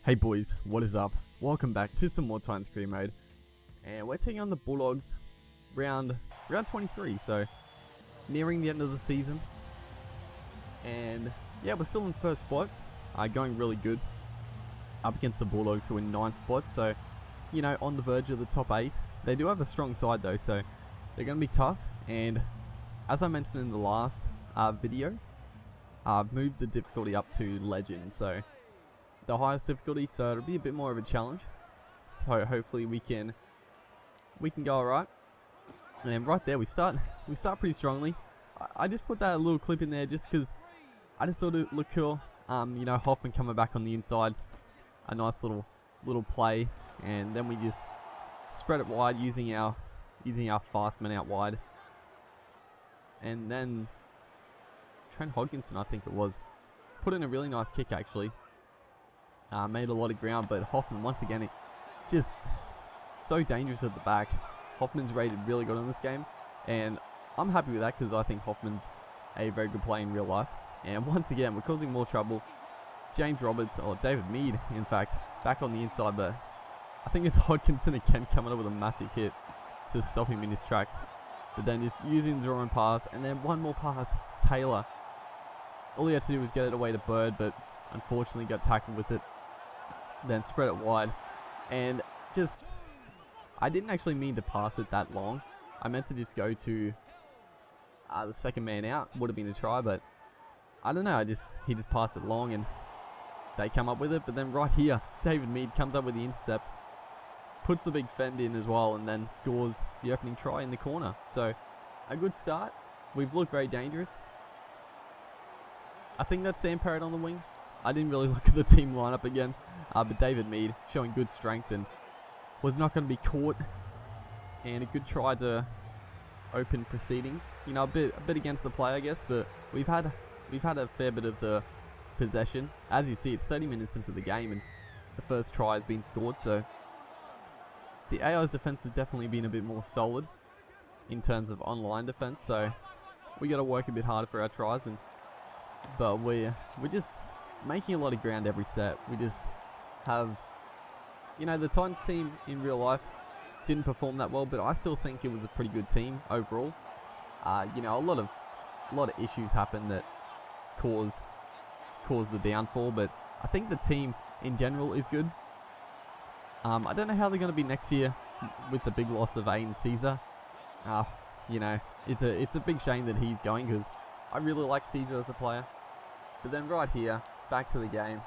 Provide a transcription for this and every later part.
Hey boys, what is up? Welcome back to some more Titans career mode, and we're taking on the Bulldogs round 23, so nearing the end of the season. And yeah, we're still in first spot, going really good up against the Bulldogs, who are in 9th spot, so you know, on the verge of the top 8. They do have a strong side though, so they're going to be tough. And as I mentioned in the last video, I've moved the difficulty up to Legend, so the highest difficulty, so it'll be a bit more of a challenge. So hopefully we can go alright. And right there we start pretty strongly. I just put that little clip in there just because I just thought it looked cool. You know, Hoffman coming back on the inside, a nice little play, and then we just spread it wide using our fast men out wide. And then Trent Hodgkinson, I think it was, put in a really nice kick actually. Made a lot of ground, but Hoffman once again, just so dangerous at the back. Hoffman's rated really good in this game, and I'm happy with that because I think Hoffman's a very good player in real life. And once again, we're causing more trouble. James Roberts, or David Mead, in fact, back on the inside, but I think it's Hodgkinson again coming up with a massive hit to stop him in his tracks. But then just using the draw and pass, and then one more pass, Taylor. All he had to do was get it away to Bird, but unfortunately got tackled with it. Then spread it wide, and just, I didn't actually mean to pass it that long. I meant to just go to the second man out. Would have been a try, but I don't know, he just passed it long and they come up with it. But then right here, David Mead comes up with the intercept, puts the big fend in as well, and then scores the opening try in the corner. So a good start. We've looked very dangerous. I think that's Sam Parrott on the wing. I didn't really look at the team lineup again, but David Mead showing good strength and was not going to be caught, and a good try to open proceedings. You know, a bit against the play, I guess, but we've had a fair bit of the possession. As you see, it's 30 minutes into the game, and the first try has been scored. So the AI's defense has definitely been a bit more solid in terms of online defense. So we got to work a bit harder for our tries, but we're just making a lot of ground every set. We just have, you know, the Titans team in real life didn't perform that well, but I still think it was a pretty good team overall. You know, a lot of issues happen that cause the downfall, but I think the team in general is good. I don't know how they're going to be next year with the big loss of Aiden Caesar. You know, it's a big shame that he's going because I really like Caesar as a player. But then right here, back to the game.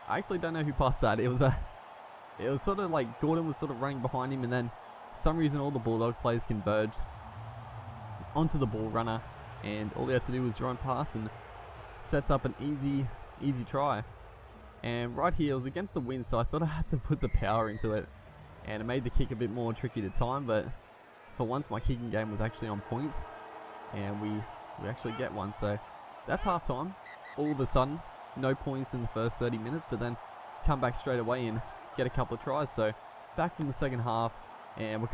I actually don't know who passed that. It was sort of like Gordon was sort of running behind him, and then for some reason all the Bulldogs players converged onto the ball runner, and all they had to do was run past and sets up an easy try. And right here it was against the wind, so I thought I had to put the power into it, and it made the kick a bit more tricky to time. But for once my kicking game was actually on point, and we actually get one. So that's half time. All of a sudden, no points in the first 30 minutes, but then come back straight away and get a couple of tries. So back from the second half, and we're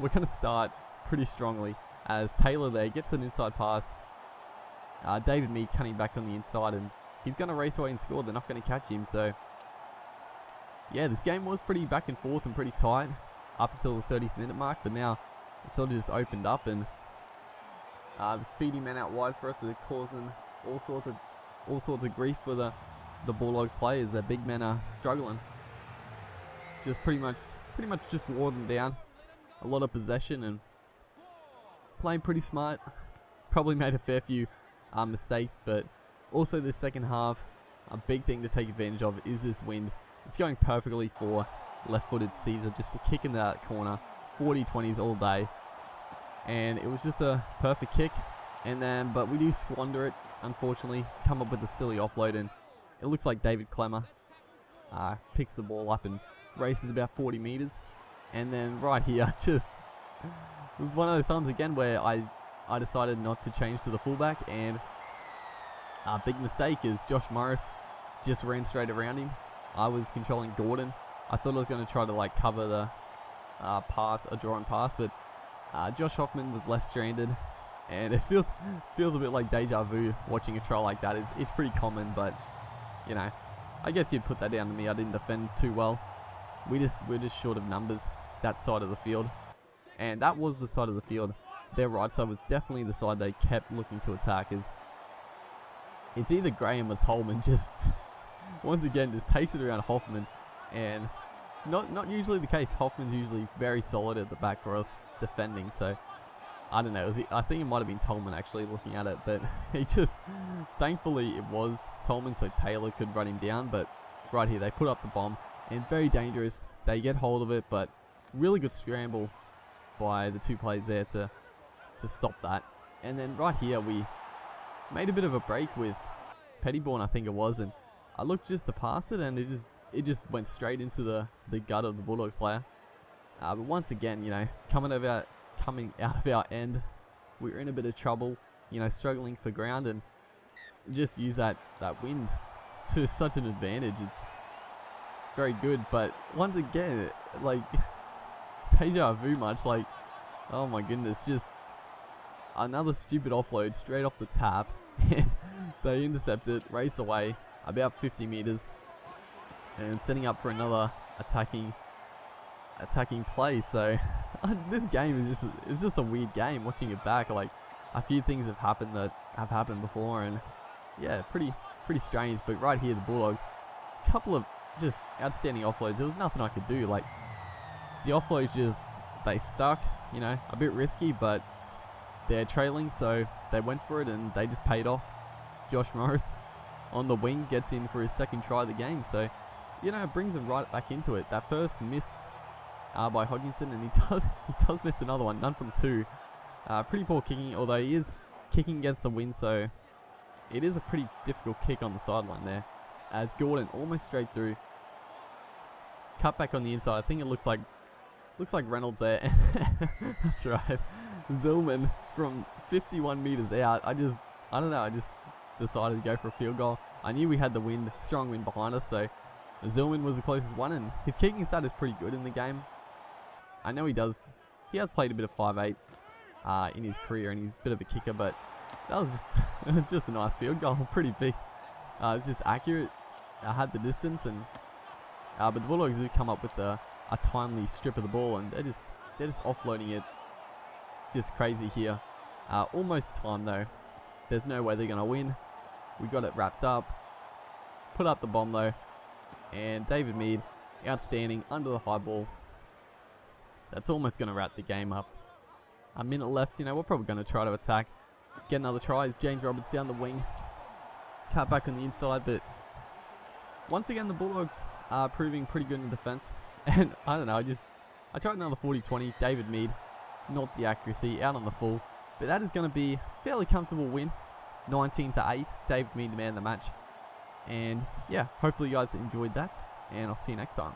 gonna start pretty strongly as Taylor there gets an inside pass. David Mead cutting back on the inside, and he's gonna race away and score. They're not gonna catch him. So yeah, this game was pretty back and forth and pretty tight up until the 30th minute mark, but now it sort of just opened up, and the speedy men out wide for us are causing all sorts of grief for the Bulldogs players. Their big men are struggling. Just pretty much just wore them down. A lot of possession and playing pretty smart. Probably made a fair few mistakes, but also this second half, a big thing to take advantage of is this wind. It's going perfectly for left-footed Caesar just to kick into that corner. 40-20s all day, and it was just a perfect kick. And then, but we do squander it, unfortunately. Come up with a silly offload, and it looks like David Clemmer picks the ball up and races about 40 meters. And then right here, just, it was one of those times again where I decided not to change to the fullback, and a big mistake is Josh Morris just ran straight around him. I was controlling Gordon. I thought I was going to try to like cover the pass, a draw and pass, but Josh Hoffman was left stranded. And it feels a bit like deja vu watching a trial like that. It's pretty common, but you know, I guess you'd put that down to me. I didn't defend too well. We're just short of numbers that side of the field, and that was the side of the field. Their right side was definitely the side they kept looking to attack. It's either Graham or Holman just once again just takes it around Hoffman, and not usually the case. Hoffman's usually very solid at the back for us defending, so I don't know. I think it might have been Tolman actually looking at it, but he just, thankfully it was Tolman so Taylor could run him down. But right here they put up the bomb, and very dangerous. They get hold of it, but really good scramble by the two players there to stop that. And then right here we made a bit of a break with Pettyborn, I think it was, and I looked just to pass it, and it just went straight into the gut of the Bulldogs player. But once again, you know, coming out of our end, we were in a bit of trouble, you know, struggling for ground, and just use that wind to such an advantage. It's very good, but once again, like, deja vu much, like, oh my goodness, just another stupid offload straight off the tap, and they intercept it, race away about 50 meters, and setting up for another attacking play. So this game is just a weird game. Watching it back, like, a few things have happened that have happened before, and yeah, pretty strange. But right here, the Bulldogs, a couple of just outstanding offloads. There was nothing I could do. Like, the offloads just, they stuck, you know, a bit risky, but they're trailing, so they went for it, and they just paid off. Josh Morris on the wing gets in for his second try of the game, so, you know, it brings him right back into it. That first miss by Hodgkinson, and he does miss another one, none from two. Pretty poor kicking, although he is kicking against the wind, so it is a pretty difficult kick on the sideline there. As Gordon almost straight through, cut back on the inside. I think it looks like Reynolds there. That's right. Zillman from 51 meters out. I don't know. I just decided to go for a field goal. I knew we had the wind, strong wind behind us, so Zillman was the closest one, and his kicking stat is pretty good in the game. I know he has played a bit of 5'8" in his career, and he's a bit of a kicker, but that was just a nice field goal, pretty big. It's just accurate. I had the distance, and but the Bulldogs do come up with a timely strip of the ball, and they're just offloading it. Just crazy here. Almost time though. There's no way they're gonna win. We got it wrapped up. Put up the bomb though, and David Mead, outstanding under the high ball. That's almost gonna wrap the game up. A minute left. You know, we're probably gonna try to attack, get another try. As James Roberts down the wing, cut back on the inside, but once again the Bulldogs are proving pretty good in defense. And I don't know, I tried another 40-20. David Mead, not the accuracy, out on the full, but that is going to be a fairly comfortable win, 19-8. David Mead, the man of the match. And yeah, hopefully you guys enjoyed that, and I'll see you next time.